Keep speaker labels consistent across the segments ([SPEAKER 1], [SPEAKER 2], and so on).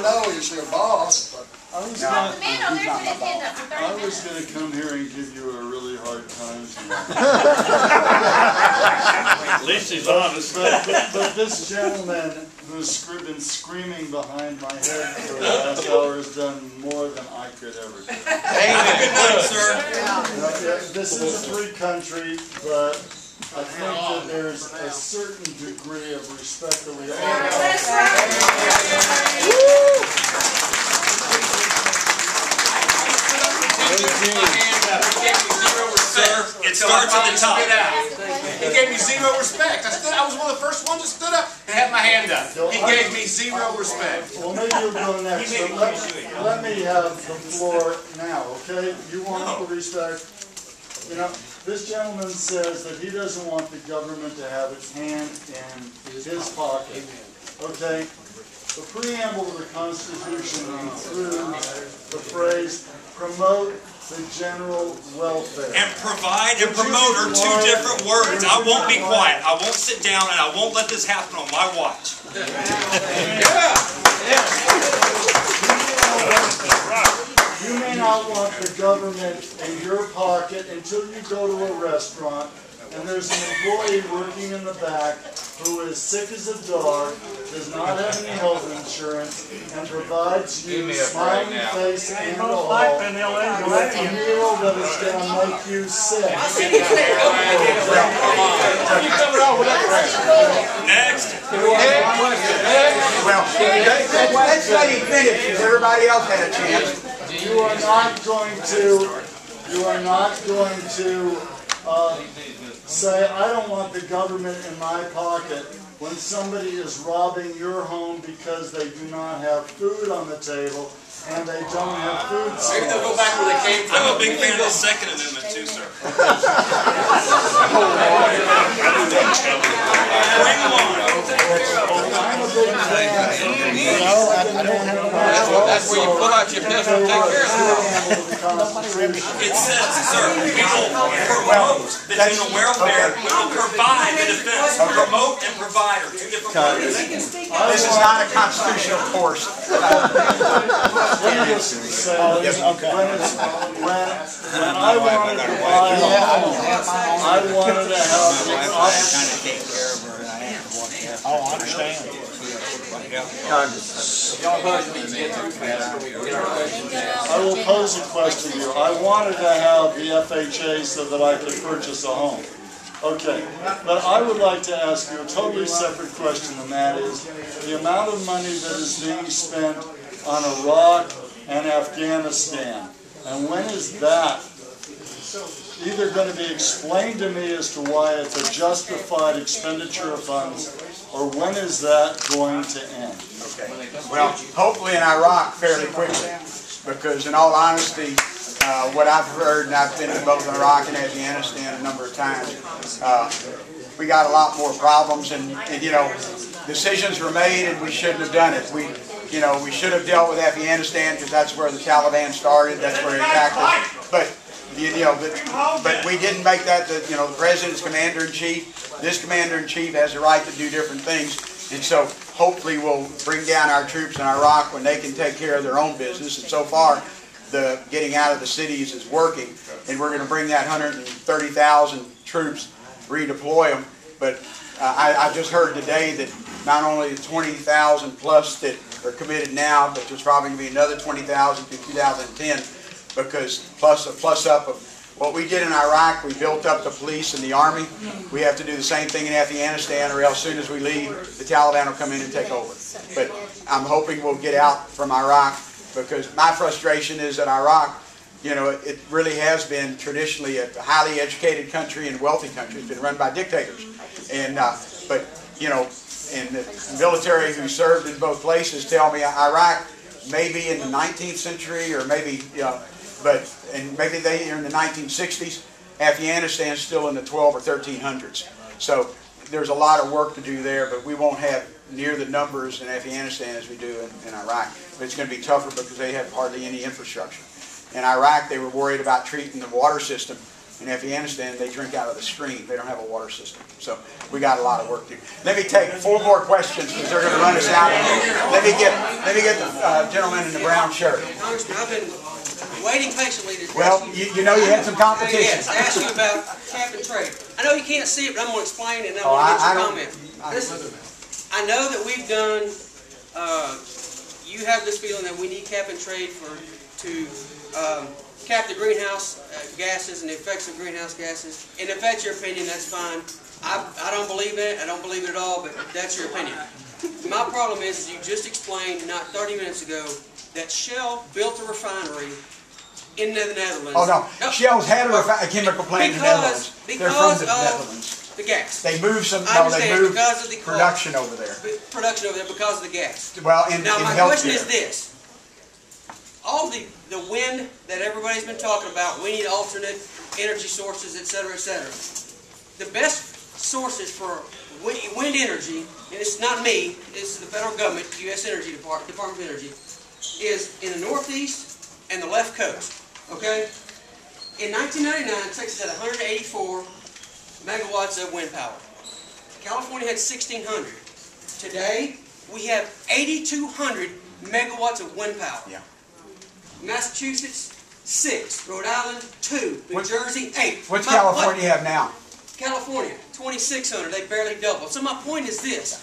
[SPEAKER 1] know he's your boss, but
[SPEAKER 2] I was
[SPEAKER 3] No.
[SPEAKER 2] gonna,
[SPEAKER 4] The man over there's been his hand up for 30
[SPEAKER 2] I was
[SPEAKER 4] minutes.
[SPEAKER 2] going to come here and give you a really hard time tonight.
[SPEAKER 5] At least he's honest.
[SPEAKER 2] But this gentleman who's been screaming behind my head for the last hour has done more than I could ever do.
[SPEAKER 3] Good night, sir.
[SPEAKER 2] This is a free country, but I think that there's a certain degree of respect that we all have.
[SPEAKER 3] It starts at the top.
[SPEAKER 6] He gave me zero respect. I was one of the first ones that stood up and had my hand up. He gave me zero respect.
[SPEAKER 2] Well, maybe you'll go next. So let me have the floor now, okay? You want the respect? You know, this gentleman says that he doesn't want the government to have its hand in his pocket, okay? The preamble of the Constitution includes the phrase, promote the general welfare.
[SPEAKER 3] And provide and promote are two different words. I won't be quiet. I won't sit down, and I won't let this happen on my watch.
[SPEAKER 2] You may not want the government in your pocket until you go to a restaurant and there's an employee working in the back who is sick as a dog, does not have any health insurance, and provides you smiling face and all with a meal that is going to make you sick.
[SPEAKER 3] Next.
[SPEAKER 7] Well, let's let him finish because everybody else had a chance.
[SPEAKER 2] You are not going to say, I don't want the government in my pocket when somebody is robbing your home because they do not have food on the table and they don't have food
[SPEAKER 6] Maybe
[SPEAKER 2] stamps.
[SPEAKER 6] they'll go back where they came from.
[SPEAKER 3] I'm a big fan of the Second Amendment too, sir. Bring them on.
[SPEAKER 2] I'm a big fan.
[SPEAKER 6] That's where you pull out your pistol and take care of it.
[SPEAKER 3] It says, sir, we will promote the general welfare. We will provide the defense. Promote and provide are two different words.
[SPEAKER 7] This is not a constitutional course.
[SPEAKER 2] Let me just say, when I wanted to buy a home, I wanted to have the option.
[SPEAKER 5] Oh, I understand.
[SPEAKER 2] I will pose a question to you. I wanted to have the FHA so that I could purchase a home. Okay, but I would like to ask you a totally separate question, and that is the amount of money that is being spent on Iraq and Afghanistan. And when is that either going to be explained to me as to why it's a justified expenditure of funds, or when is that going to end?
[SPEAKER 7] Okay. Well, hopefully in Iraq fairly quickly, because in all honesty, what I've heard, and I've been to both Iraq and Afghanistan a number of times, we got a lot more problems, and you know, decisions were made and we shouldn't have done it. We should have dealt with Afghanistan because that's where the Taliban started, that's where it attacked us. But but we didn't make that. The president's commander-in-chief. This commander-in-chief has the right to do different things, and so hopefully we'll bring down our troops in Iraq when they can take care of their own business. And so far, the getting out of the cities is working, and we're going to bring that 130,000 troops, redeploy them. But I just heard today that not only the 20,000 plus that are committed now, but there's probably going to be another 20,000 to 2010, because plus up of what we did in Iraq, we built up the police and the army. We have to do the same thing in Afghanistan, or else as soon as we leave, the Taliban will come in and take over. But I'm hoping we'll get out from Iraq, because my frustration is that Iraq, it really has been traditionally a highly educated country and wealthy country. It's been run by dictators. And and the military who served in both places tell me Iraq maybe in the 19th century, or maybe maybe they are in the 1960s. Afghanistan is still in the 12 or 1300s. So there's a lot of work to do there, but we won't have near the numbers in Afghanistan as we do in Iraq. But it's going to be tougher because they have hardly any infrastructure. In Iraq, they were worried about treating the water system In Afghanistan, they drink out of the stream. They don't have a water system. So we got a lot of work to do. Let me take 4 more questions because they're going to run us out. Let me get the gentleman in the brown shirt.
[SPEAKER 4] Congressman, I've been waiting patiently to
[SPEAKER 7] Well, you know you had some competition.
[SPEAKER 4] yes, ask you about cap and trade. I know you can't see it, but I'm going to explain it and then
[SPEAKER 7] Oh,
[SPEAKER 4] I'm
[SPEAKER 7] I
[SPEAKER 4] going to get your comment. Listen, I know that we've done, you have this feeling that we need cap and trade to cap the greenhouse gases and the effects of greenhouse gases. And if that's your opinion, that's fine. I don't believe it. I don't believe it at all, but that's your opinion. My problem is you just explained not 30 minutes ago that Shell built a refinery in the Netherlands.
[SPEAKER 7] Oh, no. Shell's had a chemical plant in the Netherlands. They're from the Netherlands.
[SPEAKER 4] The gas.
[SPEAKER 7] They moved some,
[SPEAKER 4] I
[SPEAKER 7] no, they
[SPEAKER 4] understand,
[SPEAKER 7] moved
[SPEAKER 4] because of the
[SPEAKER 7] production over there.
[SPEAKER 4] Production over there because of the gas.
[SPEAKER 7] Well, in
[SPEAKER 4] Now, my
[SPEAKER 7] healthcare.
[SPEAKER 4] question is this. All the wind that everybody's been talking about, we need alternate energy sources, et cetera, et cetera. The best sources for wind energy, and it's not me, it's the federal government, U.S. Energy Department of Energy, is in the Northeast and the left coast, okay? In 1999, Texas had 184 megawatts of wind power. California had 1,600. Today, we have 8,200 megawatts of wind power.
[SPEAKER 7] Yeah.
[SPEAKER 4] Massachusetts, 6. Rhode Island, 2. New Jersey, 8.
[SPEAKER 7] What's California have now?
[SPEAKER 4] California, 2,600. They barely doubled. So my point is this.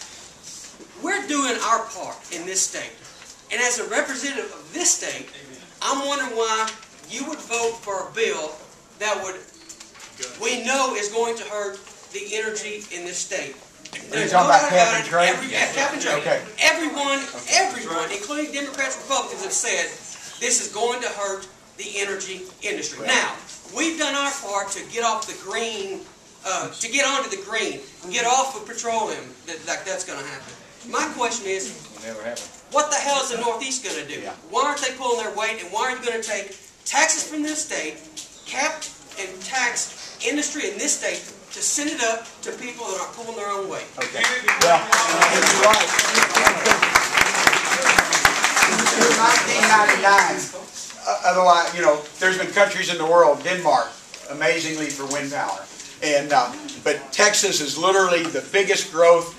[SPEAKER 4] We're doing our part in this state. And as a representative of this state, I'm wondering why you would vote for a bill that we know is going to hurt the energy in this state.
[SPEAKER 7] Are you talking about cap and trade?
[SPEAKER 4] Cap and trade.
[SPEAKER 7] Okay.
[SPEAKER 4] Everyone, including Democrats and Republicans, have said this is going to hurt the energy industry.
[SPEAKER 7] Right.
[SPEAKER 4] Now, we've done our part to get off the green, to get onto the green, get off of petroleum. That's going to happen. My question is, what the hell is the Northeast going to do?
[SPEAKER 7] Yeah.
[SPEAKER 4] Why aren't they pulling their weight, and why are you going to take taxes from this state, cap and tax industry in this state, to send it up to people that are pulling their own weight?
[SPEAKER 7] Okay. Well, you're right. Since 1999, otherwise, you know, there's been countries in the world, Denmark, amazingly for wind power, and but Texas is literally the bigged growth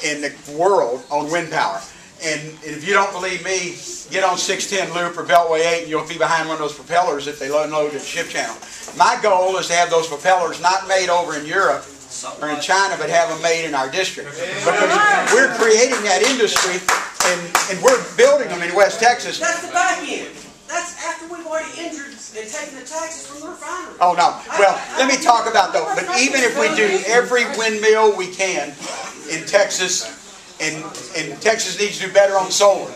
[SPEAKER 7] in the world on wind power. And if you don't believe me, get on 610 Loop or Beltway 8 and you'll be behind one of those propellers if they unload at the ship channel. My goal is to have those propellers not made over in Europe or in China, but have them made in our district. Because we're creating that industry and we're building them in West Texas.
[SPEAKER 4] That's the back end. That's after we've already injured and taken the taxes from the refinery.
[SPEAKER 7] Oh, no. Well, let me talk about those. But even if we do every windmill we can in Texas, and Texas needs to do better on solar.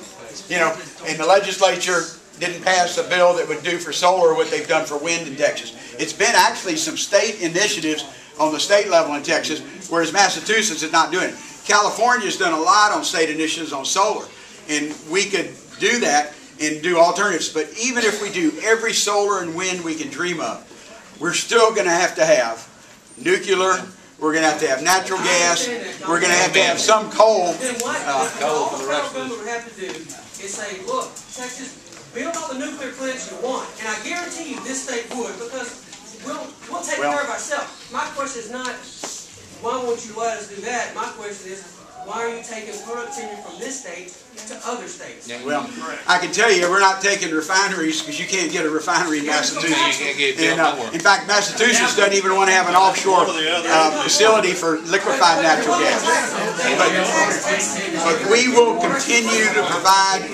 [SPEAKER 7] You know, and the legislature didn't pass a bill that would do for solar what they've done for wind in Texas. It's been actually some state initiatives on the state level in Texas, whereas Massachusetts is not doing it. California's done a lot on state initiatives on solar, and we could do that and do alternatives. But even if we do every solar and wind we can dream of, we're still going to have nuclear. We're going to have natural gas. We're going to have some coal.
[SPEAKER 4] Then what all the federal government would have to do is say, look, Texas, build all the nuclear plants you want. And I guarantee you this state would, because we'll take care of ourselves. My question is not, why won't you let us do that? My question is, why are you taking productivity from this state to other states?
[SPEAKER 7] Well, I can tell you, we're not taking refineries because you can't get a refinery in Massachusetts. In fact, Massachusetts doesn't even want to have an offshore facility for liquefied natural gas. But we will continue to provide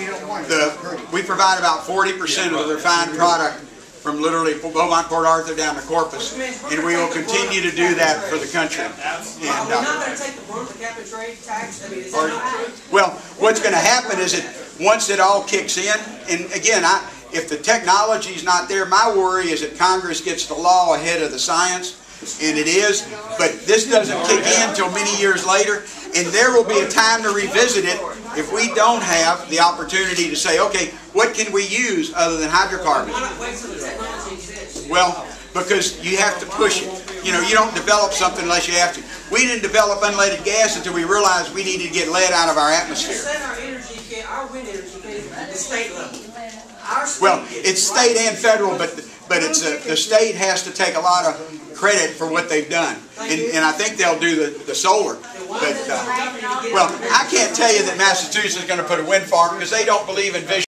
[SPEAKER 7] we provide about 40% of the refined product from literally Beaumont, Port Arthur down to Corpus, and we will continue to do that for the country. And,
[SPEAKER 4] we're not going to take the brunt of the cap and trade tax. I mean, is that not true?
[SPEAKER 7] well, what's going to happen is that once it all kicks in, and again, if the technology is not there, my worry is that Congress gets the law ahead of the science, and it is, but this doesn't kick in until many years later, and there will be a time to revisit it if we don't have the opportunity to say, okay, what can we use other than hydrocarbons?
[SPEAKER 4] Why not wait till the technology exists?
[SPEAKER 7] Well, because you have to push it. You know, you don't develop something unless you have to. We didn't develop unleaded gas until we realized we needed to get lead out of our atmosphere.
[SPEAKER 4] You said our wind energy came at the state level.
[SPEAKER 7] Well, it's state and federal, but it's the state has to take a lot of credit for what they've done. And I think they'll do the solar. But, well, I can't tell you that Massachusetts is going to put a wind farm because they don't believe in vision.